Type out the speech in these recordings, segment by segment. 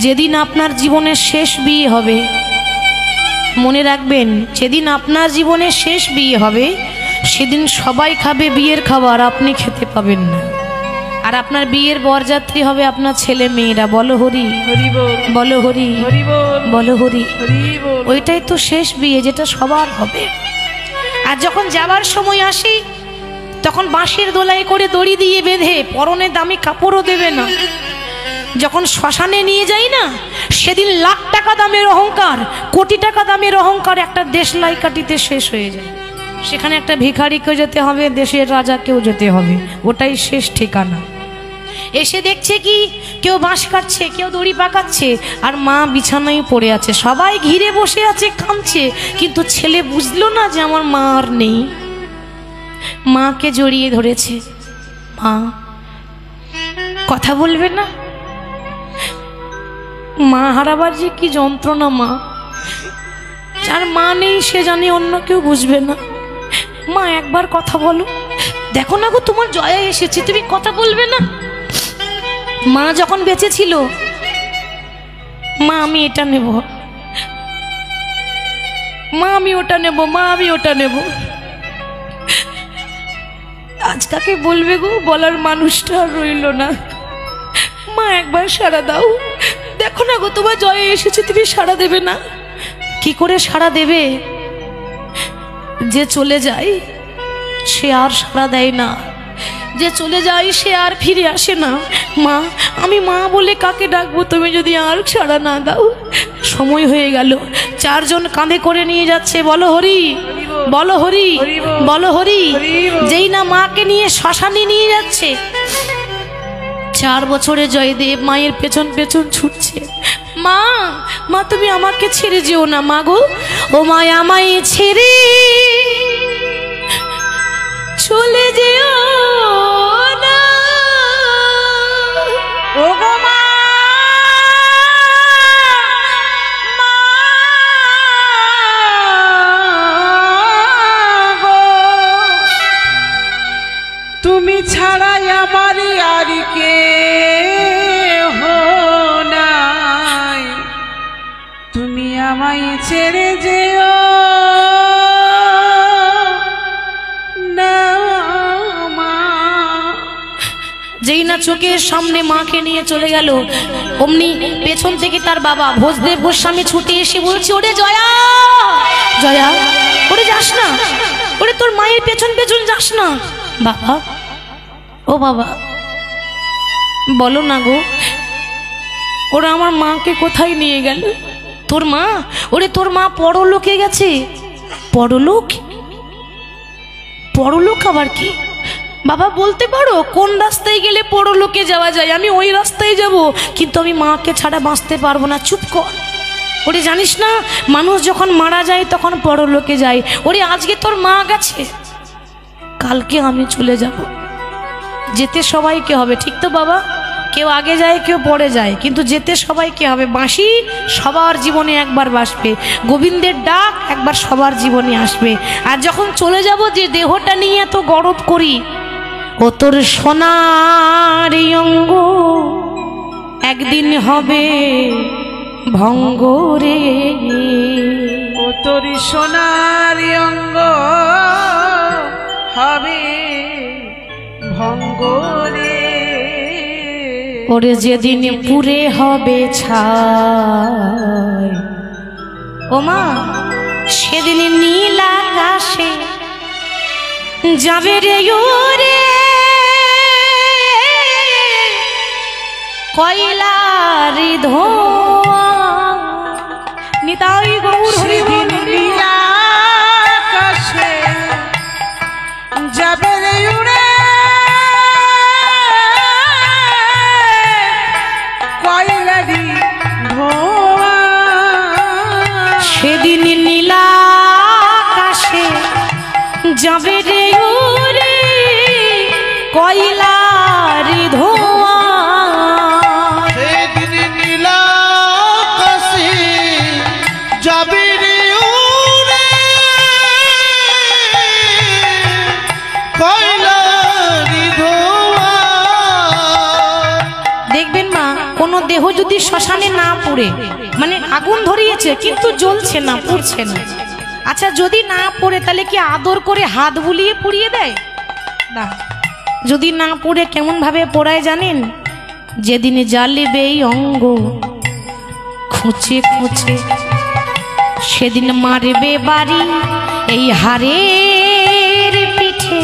যেদিন আপনার জীবনের শেষ বিয়ে হবে, মনে রাখবেন, যেদিন আপনার জীবনের শেষ বিয়ে হবে সেদিন সবাই খাবে বিয়ের খাবার, আপনি খেতে পাবেন না। আর আপনার বিয়ের বরযাত্রী হবে আপনার ছেলে মেয়েরা। বলো হরি, বলো হরি, বলো হরি। ওইটাই তো শেষ বিয়ে, যেটা সবার হবে। আর যখন যাবার সময় আসি তখন বাঁশের দোলাই করে দড়ি দিয়ে বেঁধে, পরনে দামি কাপড়ও দেবে না। যখন শ্মশানে নিয়ে যাই না, সেদিন লাখ টাকা দামের অহংকার, কোটি টাকা দামের অহংকার একটা দেশলাই কাটিতে শেষ হয়ে যায়। সেখানে একটা ভিখারিকেও যেতে হবে, দেশের রাজাকেও যেতে হবে, ওটাই শেষ ঠিকানা। এসে দেখছে কি, কেউ বাঁশ কাটছে, কেউ দড়ি পাকাচ্ছে, আর মা বিছানায় পড়ে আছে। সবাই ঘিরে বসে আছে, কাঁদছে, কিন্তু ছেলে বুঝলো না যে আমার মা আর নেই। মাকে জড়িয়ে ধরেছে। মা, কথা বলবে না? মা হারাবার যে কি যন্ত্রণা। মা, যার মা নেই সে জানে, অন্য কেউ বুঝবে না। মা, একবার কথা বলো। দেখো না গো, তোমার জয়া এসেছে, তুমি কথা বলবে না? মা যখন বেঁচে ছিল, মা আমি এটা নেব, মা আমি ওটা নেব, মা আমি ওটা নেব। আজ কাকে বলবে গো, বলার মানুষটা রইল না। মা একবার সাড়া দাও। দেখো না গো, তোমার জয় এসেছে, তুমি সাড়া দেবে না? কি করে সাড়া দেবে? যে চলে যায় সে আর সাড়া দেয় না, যে চলে যায় সে আর ফিরে আসে না। মা, আমি মা বলে কাকে ডাকবো, তুমি যদি আর সাড়া না দাও? সময় হয়ে গেল, চারজন কাঁধে করে নিয়ে যাচ্ছে। বলো হরি, বলো হরি, বলো হরি। যেই না মাকে নিয়ে শ্মশানে নিয়ে যাচ্ছে, 4 বছরে জয়দেব মায়ের পেছন পেছন ছুটছে। মা, মা তুমি আমাকে ছেড়ে যেও না। মা গো, ও মা আমায় ছেড়ে চলে যেও না। ও গো মা, তুমি ছাড়াই আমার আর কেহ নাই, তুমি আমায় ছেড়ে যেও না। যেই না চোখের সামনে মাকে নিয়ে চলে গেল, অমনি পেছন থেকে তার বাবা ভোজদেব গোস্বামী ছুটে এসে বলছে, ওরে জয়া, জয়া, ওরে যাস না, ওরে তোর মায়ের পেছন পেছন যাস না। বাবা, ও বাবা, বলো না গো, ওরা আমার মাকে কোথায় নিয়ে গেল? তোর মা? ওরে তোর মা পরলোকে গেছে। পরলোক? পরলোক আবার কি? বাবা বলতে পারো কোন রাস্তায় গেলে পরলোকে যাওয়া যায়? আমি ওই রাস্তায় যাব, কিন্তু আমি মাকে ছাড়া বাঁচতে পারবো না। চুপ কর। ওরে জানিস না, মানুষ যখন মারা যায় তখন পরলোকে যায়। ওরে আজকে তোর মা গেছে, কালকে আমি চলে যাব। যেতে সবাইকে হবে, ঠিক তো বাবা? কেউ আগে যায়, কেউ পরে যায়, কিন্তু যেতে সবাইকে হবে। বাঁশি সবার জীবনে একবার বাজবে, গোবিন্দের ডাক একবার সবার জীবনে আসবে। আর যখন চলে যাব, যে দেহটা নিয়ে এত গরব করি, ও তোর সোনার অঙ্গ একদিন হবে ভঙ্গ রে। ও তোর সোনার অঙ্গ হবে ভঙ্গ রে। ওরে যেদিন পুরে হবে ছাই, ও মা সেদিন নীল আকাশে যাবে রে ওরে কয়লার ধোঁয়া। নিতাই গৌর হরি বল। নীল আকাশে যাবে রে উড়ে কয়লারি ধোঁয়া। সেদিন নীল আকাশে যাবে রে ওরে কয়লার ধোঁয়া। সেদিন নীল আকাশে যাবে রে উড়ে কয়লারি ধোঁয়া। দেখবেন মা, কোনো দেহ যদি শ্মশানে না পুড়ে, মানে আগুন ধরিয়েছে কিন্তু জ্বলছে না, পুড়ছে না, আচ্ছা যদি না পড়ে তাহলে কি আদর করে হাত বুলিয়ে পুড়িয়ে দেয়? না। যদি না পড়ে কেমন ভাবে পোড়ায় জানেন? যেদিন জ্বালিবে এই অঙ্গ খুঁচে খুঁচে, সেদিন মারবে বাড়ি এই হাড়ের পিঠে।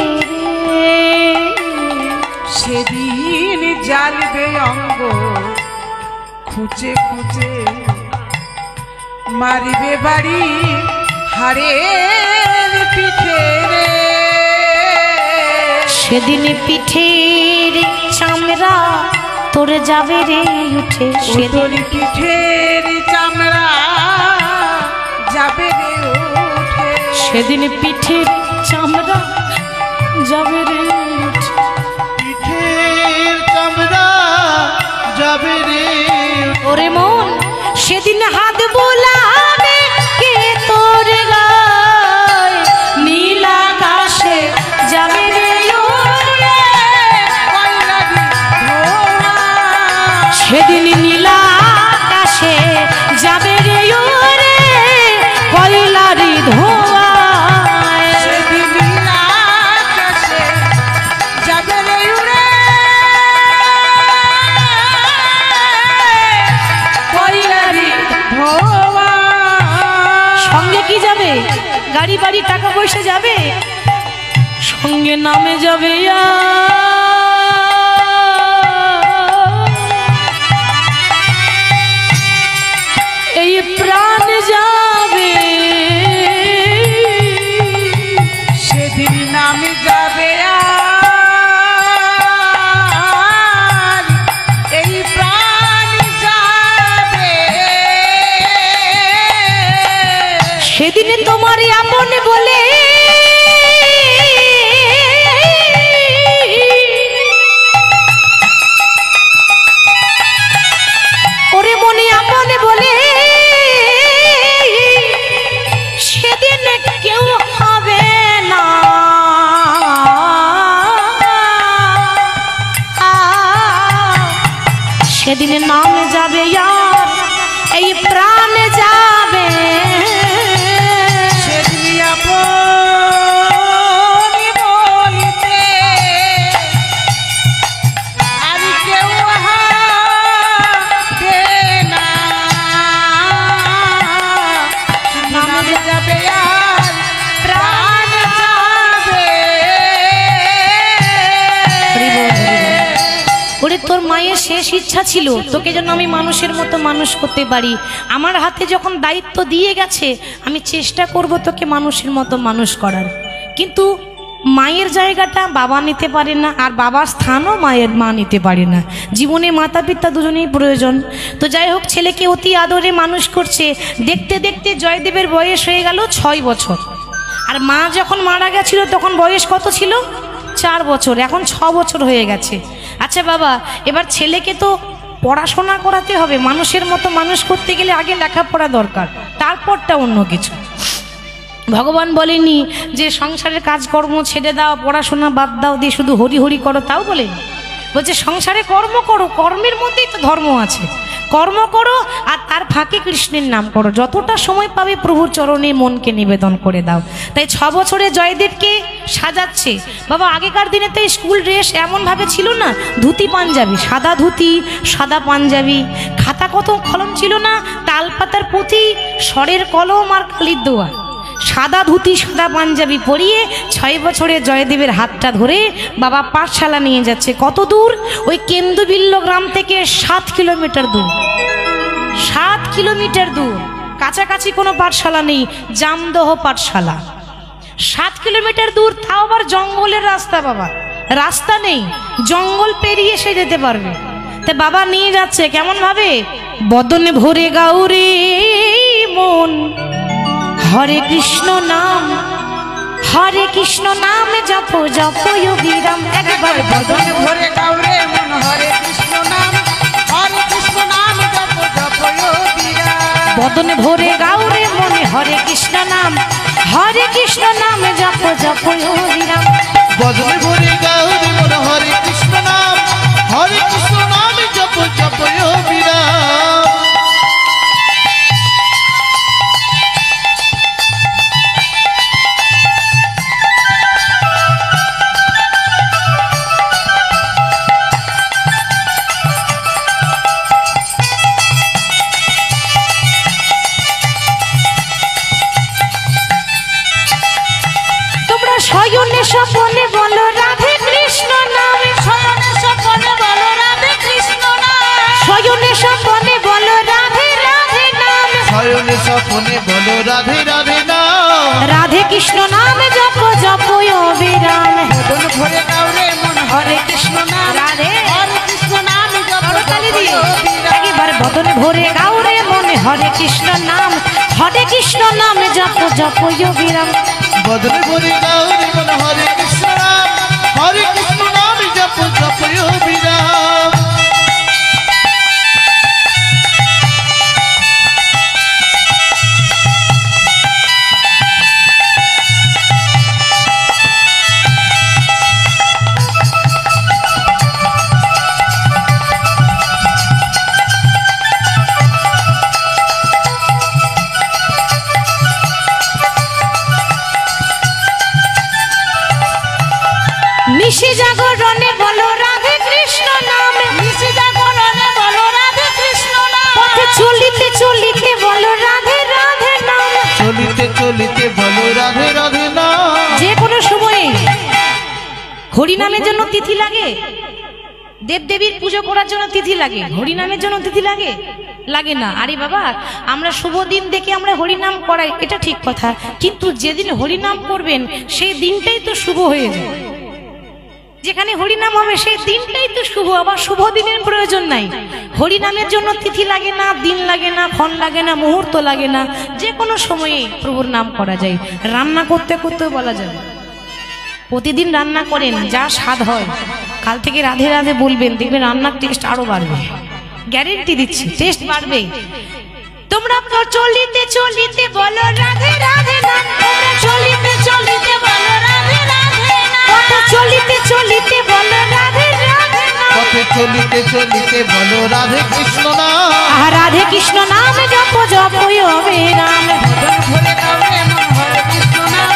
সেদিন জ্বালবে অঙ্গ খুঁজে খুঁজে, মারিবে বাড়ি হাড়ের পিঠে রে। সেদিন পিঠের চামড়া তোর যাবে রে উঠে, তোর পিঠের চামড়া যাবে রে উঠে। সেদিন পিঠের চামড়া যাবে রে উঠে, পিঠের চামড়া যাবে রে। ওরে মন সেদিন হাত বোলাবে কে তোর গায়, নীল আকাশে যাবে রে উড়ে। সেদিন নীল আকাশে যাবে রে উড়ে কয়লারি ধোঁয়া। সেদিন নীল আকাশে যাবে রে উড়ে কয়লারি ধোঁয়া। সঙ্গে কি যাবে? গাড়ি বাড়ি টাকা পয়সা যাবে? সঙ্গে নামে যাবে এই প্রাণ যাবে। সেদিন নামে যাবে আর এই প্রাণ যাবে। সেদিনে তোমার আপন বলে ওরে মনে আপন বলে সেদিন কেউ হবে না। সেদিন নাম যাবে আর এই প্রাণ যাবে। সেদিন আপন বলিতে আর কেউ হবে না। নামে যাবে আর প্রাণ যাবে। ওরে তোর মায়ের শেষ ইচ্ছা ছিল তোকে যেন আমি মানুষের মতো মানুষ করতে পারি। আমার হাতে যখন দায়িত্ব দিয়ে গেছে আমি চেষ্টা করব তোকে মানুষের মতো মানুষ করার। কিন্তু মায়ের জায়গাটা বাবা নিতে পারে না, আর বাবার স্থানও মা নিতে পারে না। জীবনে মাতা পিতা দুজনেই প্রয়োজন। তো যাই হোক, ছেলেকে অতি আদরে মানুষ করছে। দেখতে দেখতে জয়দেবের বয়স হয়ে গেল 6 বছর। আর মা যখন মারা গেছিল তখন বয়স কত ছিল? 4 বছর। এখন 6 বছর হয়ে গেছে। আচ্ছা বাবা, এবার ছেলেকে তো পড়াশোনা করাতে হবে। মানুষের মতো মানুষ করতে গেলে আগে লেখাপড়া দরকার, তারপরটা অন্য কিছু। ভগবান বলেনি যে সংসারের কাজকর্ম ছেড়ে দাও, পড়াশোনা বাদ দাও, দিয়ে শুধু হরি হরি করো, তাও বলেনি। বলছে সংসারে কর্ম করো, কর্মের মধ্যেই তো ধর্ম আছে। কর্ম করো আর তার ফাঁকে কৃষ্ণের নাম করো। যতটা সময় পাবে প্রভুর চরণে মনকে নিবেদন করে দাও। তাই 6 বছরে জয়দেবকে সাজাচ্ছে। বাবা আগেকার দিনে তো স্কুল ড্রেস এমনভাবে ছিল না, ধুতি পাঞ্জাবি, সাদা ধুতি সাদা পাঞ্জাবি, খাতা কত কলম ছিল না, তালপাতার পুঁথি, স্বরের কলম আর কালির দোয়া। সাদা ধুতি সাদা পাঞ্জাবি পরিয়ে 6 বছরে জয়দেবের হাতটা ধরে বাবা পাঠশালা নিয়ে যাচ্ছে। কত দূর? ওই কেন্দুবিল্ল গ্রাম থেকে 7 কিলোমিটার দূর। 7 কিলোমিটার দূর, কাছাকাছি কোনো পাঠশালা নেই, জামদহ পাঠশালা। 7 কিলোমিটার দূর, তাও আবার জঙ্গলের রাস্তা। বাবা রাস্তা নেই, জঙ্গল পেরিয়ে সে যেতে পারবে। তা বাবা নিয়ে যাচ্ছে কেমন ভাবে? বদনে ভরে গাউরে মন হরে কৃষ্ণ নাম, হরে কৃষ্ণ নাম জপ জপ যোগীরাম। একবার বদন ভরে গাউরে মন হরে কৃষ্ণ নাম, হরে কৃষ্ণ নাম জপ জপ যোগীরাম। বদন ভরে গাউরে মনে হরে কৃষ্ণ নাম, হরে কৃষ্ণ নাম জপ জপ যোগীরাম। বদনে ভরে গাউরে মন হরে কৃষ্ণ নাম, হরে কৃষ্ণ নাম জপ জপ বিরা। মনে বলো রাধে রাধে নাম রাধে কৃষ্ণ নাম জপ জপয় অবিরাম বদন ভরে গাওরে মন হরে কৃষ্ণ নাম রাধে হরে কৃষ্ণ নাম জপ করতালি জপয় দিয়ে অবিরাম। একবার বদন ভরে গাওরে মনে হরে কৃষ্ণ নাম জপ জপয় অবিরাম বদনে ভরে গাওরে মন হরে কৃষ্ণ নাম জপ জপয় বিরাম নিশি জাগরণে বলো রাধে কৃষ্ণ নাম নিশি জাগরণে বলো রাধে কৃষ্ণ নাম পথে চলিতে চলিতে বলো রাধে রাধে নাম চলিতে চলিতে বলো রাধে রাধে নাম যে কোনো সময়ে হরিনামের জন্য তিথি লাগে, দেবদেবীর পুজো করার জন্য তিথি লাগে, হরিনামের জন্য তিথি লাগে লাগে না। আরে বাবা, আমরা শুভ দিন দেখে আমরা হরিনাম করাই, এটা ঠিক কথা, কিন্তু যেদিন হরিনাম করবেন সেই দিনটাই তো শুভ হয়ে যায়। যেখানে হরিনাম হবে সেই দিনটাই তো শুভ, আবার শুভ দিনের প্রয়োজন নাই। হরিনামের জন্য তিথি লাগে না, দিন লাগে না, ক্ষণ লাগে না, মুহূর্ত লাগে না, যে কোনো সময়ে প্রভুর নাম করা যায়। রান্না করতে করতেও বলা যাবে। প্রতিদিন রান্না করেন, যা স্বাদ হয়, কাল থেকে রাধে রাধে বলবেন, দেখবেন রান্নার টেস্ট আরো বাড়বে, গ্যারেন্টি দিচ্ছি, টেস্ট বাড়বে। তোমরা চলিতে চলিতে বলো রাধে রাধে নাম, তোমরা চলিতে চলিতে বলো রাধে রাধে নাম, পথে চলিতে চলিতে বলো রাধে রাধে নাম, পথে চলিতে চলিতে বলো রাধে কৃষ্ণ নাম রাধে কৃষ্ণ নাম জপ জপয় অবিরাম বদন ভরে গাওরে মন হরে কৃষ্ণ নাম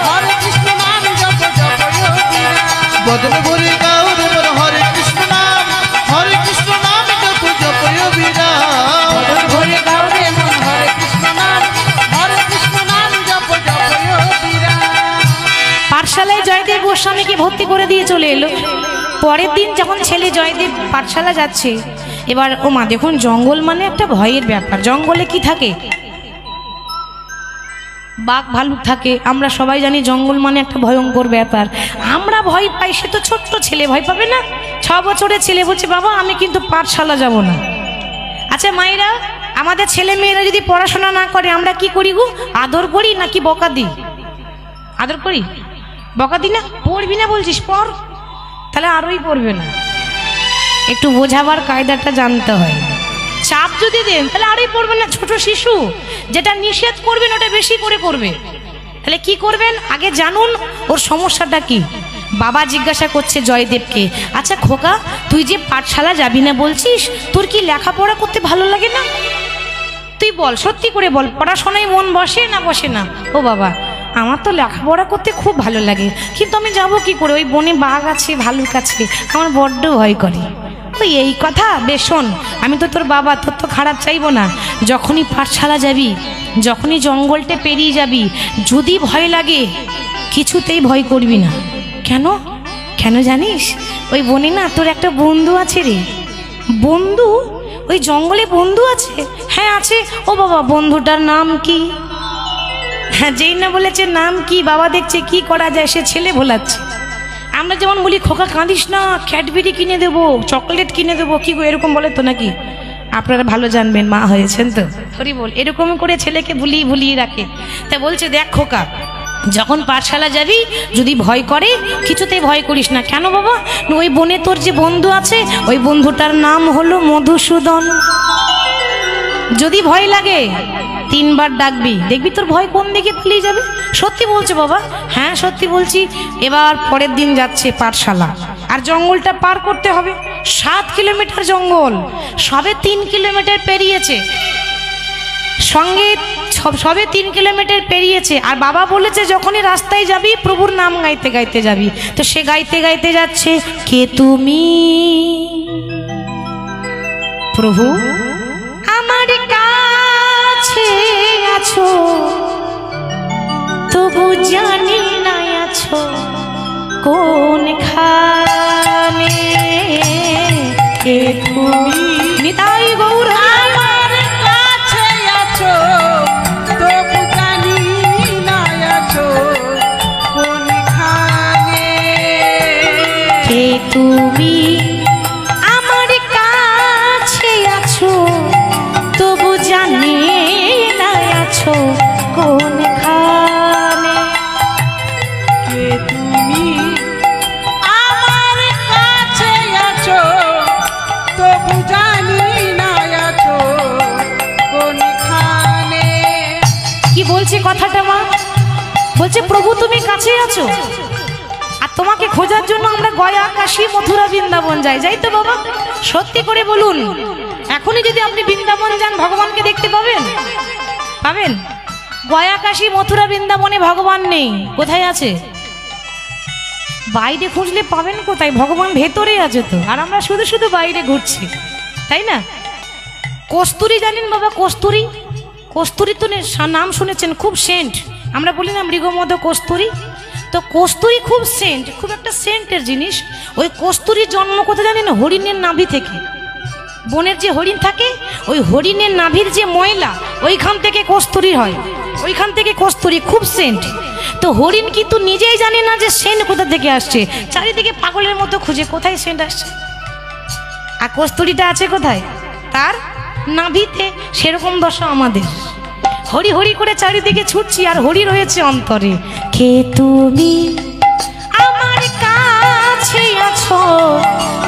হরে কৃষ্ণ নাম জপ জপয় অবিরাম। বদনে ভরে গাওরে মন হরে কৃষ্ণ নাম জপ জপয় বিরাম বদন ভরে গাওরে মন হরে কৃষ্ণ নাম জপ জপয় অবিরাম। পাঠশালায় জয়দেব গোস্বামীকে ভর্তি করে দিয়ে চলে এলো। পরের দিন যখন ছেলে জয়দেব পাঠশালা যাচ্ছে, এবার ও মা দেখুন, জঙ্গল মানে একটা ভয়ের ব্যাপার। জঙ্গলে কি থাকে? বাঘ ভালুক থাকে, আমরা সবাই জানি জঙ্গল মানে একটা ভয়ঙ্কর ব্যাপার। আমরা ভয় পাই, সে তো ছোট্ট ছেলে, ভয় পাবে না? 6 বছরের ছেলে বলছে, বাবা আমি কিন্তু পাঠশালা যাব না। আচ্ছা মায়েরা, আমাদের ছেলে মেয়েরা যদি পড়াশোনা না করে আমরা কি করি গো? আদর করি নাকি বকা দিই? আদর করি, বকা দিই না? পড়বি না বলছিস, পড়, তাহলে আরোই পড়বে না। একটু বোঝাবার কায়দাটা জানতে হয়। চাপ যদি দেন তাহলে আরোই পড়বে না। ছোট শিশু, যেটা নিষেধ করবেন ওটা বেশি করে করবে। তাহলে কি করবেন? আগে জানুন ওর সমস্যাটা কি। বাবা জিজ্ঞাসা করছে জয়দেবকে, আচ্ছা খোকা, তুই যে পাঠশালা যাবি না বলছিস, তোর কি লেখাপড়া করতে ভালো লাগে না? তুই বল, সত্যি করে বল, পড়াশোনায় মন বসে না বসে না? ও বাবা, আমার তো লেখাপড়া করতে খুব ভালো লাগে, কিন্তু আমি যাব কি করে? ওই বনে বাঘ আছে, ভালুক আছে, আমার বড্ড ভয় করে। ওই এই কথা, বেশ শোন, আমি তো তোর বাবা, তোর তো খারাপ চাইবো না। যখনই পাঠশালা যাবি, যখনই জঙ্গলটা পেরিয়ে যাবি, যদি ভয় লাগে কিছুতেই ভয় করবি না। কেন? কেন জানিস? ওই বনে না তোর একটা বন্ধু আছে রে। বন্ধু? ওই জঙ্গলে বন্ধু আছে? হ্যাঁ আছে। ও বাবা, বন্ধুটার নাম কি? হ্যাঁ, যেই না বলেছে নাম কি, বাবা দেখছে কি করা যায়, সে ছেলে ভোলাচ্ছে। আমরা যেমন বলি, খোকা কাঁদিস না, ক্যাডবেরি কিনে দেবো, চকলেট কিনে দেবো, কি গো এরকম বলে তো নাকি? আপনারা ভালো জানবেন, মা হয়েছেন তো, হরি বল, এরকম করে ছেলেকে ভুলিয়ে ভুলিয়ে রাখে। তা বলছে, দেখ খোকা, যখন পাঠশালা যাবি যদি ভয় করে কিছুতেই ভয় করিস না। কেন বাবা? ওই বনে তোর যে বন্ধু আছে, ওই বন্ধুটার নাম হলো মধুসূদন। যদি ভয় লাগে 3 বার ডাকবি, দেখবি তোর ভয় কোন দিকে পালিয়ে যাবে। সত্যি বলছে বাবা? হ্যাঁ সত্যি বলছি। এবার পরের দিন যাচ্ছে পাঠশালা, আর জঙ্গলটা পার করতে হবে। 7 কিলোমিটার জঙ্গল, সবে 3 কিলোমিটার পেরিয়েছে, সঙ্গে সবে 3 কিলোমিটার পেরিয়েছে। আর বাবা বলেছে যখনই রাস্তায় যাবি প্রভুর নাম গাইতে গাইতে যাবি। তো সে গাইতে গাইতে যাচ্ছে, কে তুমি প্রভু, আমার কাছে আছো, তবু জানি না আছো কোনখানে। কে তুমি? নিতাই গৌর, আমার কাছে আছো জানি না আছো কোনখানে। কে তুমি আমার কাছে আছো তবু জানি না আছো কোনখানে। কি বলছে কথাটা মা? বলছে প্রভু তুমি কাছে আছো, আর তোমাকে খোঁজার জন্য আমরা গয়া, কাশী, মথুরা, বৃন্দাবন যাই তো বাবা? সত্যি করে বলুন, এখনই যদি আপনি বৃন্দাবন যান ভগবানকে দেখতে পাবেন? পাবেন? গয়া, কাশী, মথুরা, বৃন্দাবনে ভগবান নেই। কোথায় আছে? বাইরে খুঁজলে পাবেন কোথায়? ভগবান ভেতরে আছে তো, আর আমরা শুধু শুধু বাইরে ঘুরছি, তাই না? কস্তুরী জানেন বাবা? কস্তুরী, কস্তুরী তো নাম শুনেছেন, খুব সেন্ট। আমরা বলি না মৃগমদ কস্তুরী, তো কস্তুরী খুব সেন্ট, খুব একটা সেন্টের জিনিস। ওই কস্তুরীর জন্ম কোথায় জানেন? হরিণের নাভি থেকে। বনের যে হরিণ থাকে, ওই হরিণের নাভির যে ময়লা, ওইখান থেকে কস্তুরী হয়, ওইখান থেকে কস্তুরী, খুব সেন্ট। তো হরিণ কিন্তু নিজেই জানে না যে সেন্ট কোথা থেকে আসছে, চারিদিকে পাগলের মতো খুঁজে কোথায় সেন্ট আসছে। আর কস্তুরীটা আছে কোথায়? তার নাভিতে। সেরকম দশা আমাদের, হরি হরি করে চারিদিকে ছুটছি, আর হরি রয়েছে অন্তরে। কে তুমি আমার কাছে আছো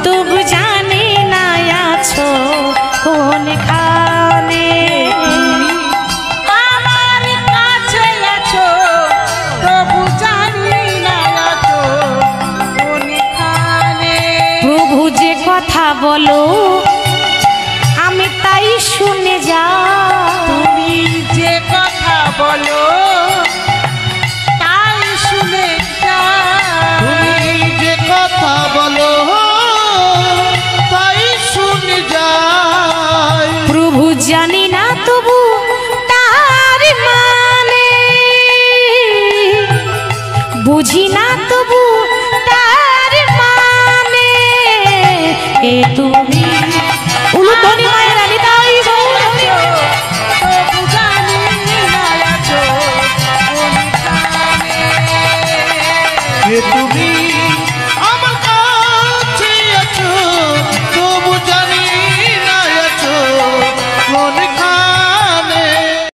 তবু জানি না আছো কোনখানে। আমার কাছে আছো তবু জানি না আছো কোনখানে। প্রভু যে কথা বলো আমি তাই শুনে যা। তুমি যে কথা বলো তাই শুনে যাই। তুমি যে কথা বলো তাই শুনে যাই। প্রভু জানি না তবু তার মানে, বুঝি না তবু তার মানে। এ তুমি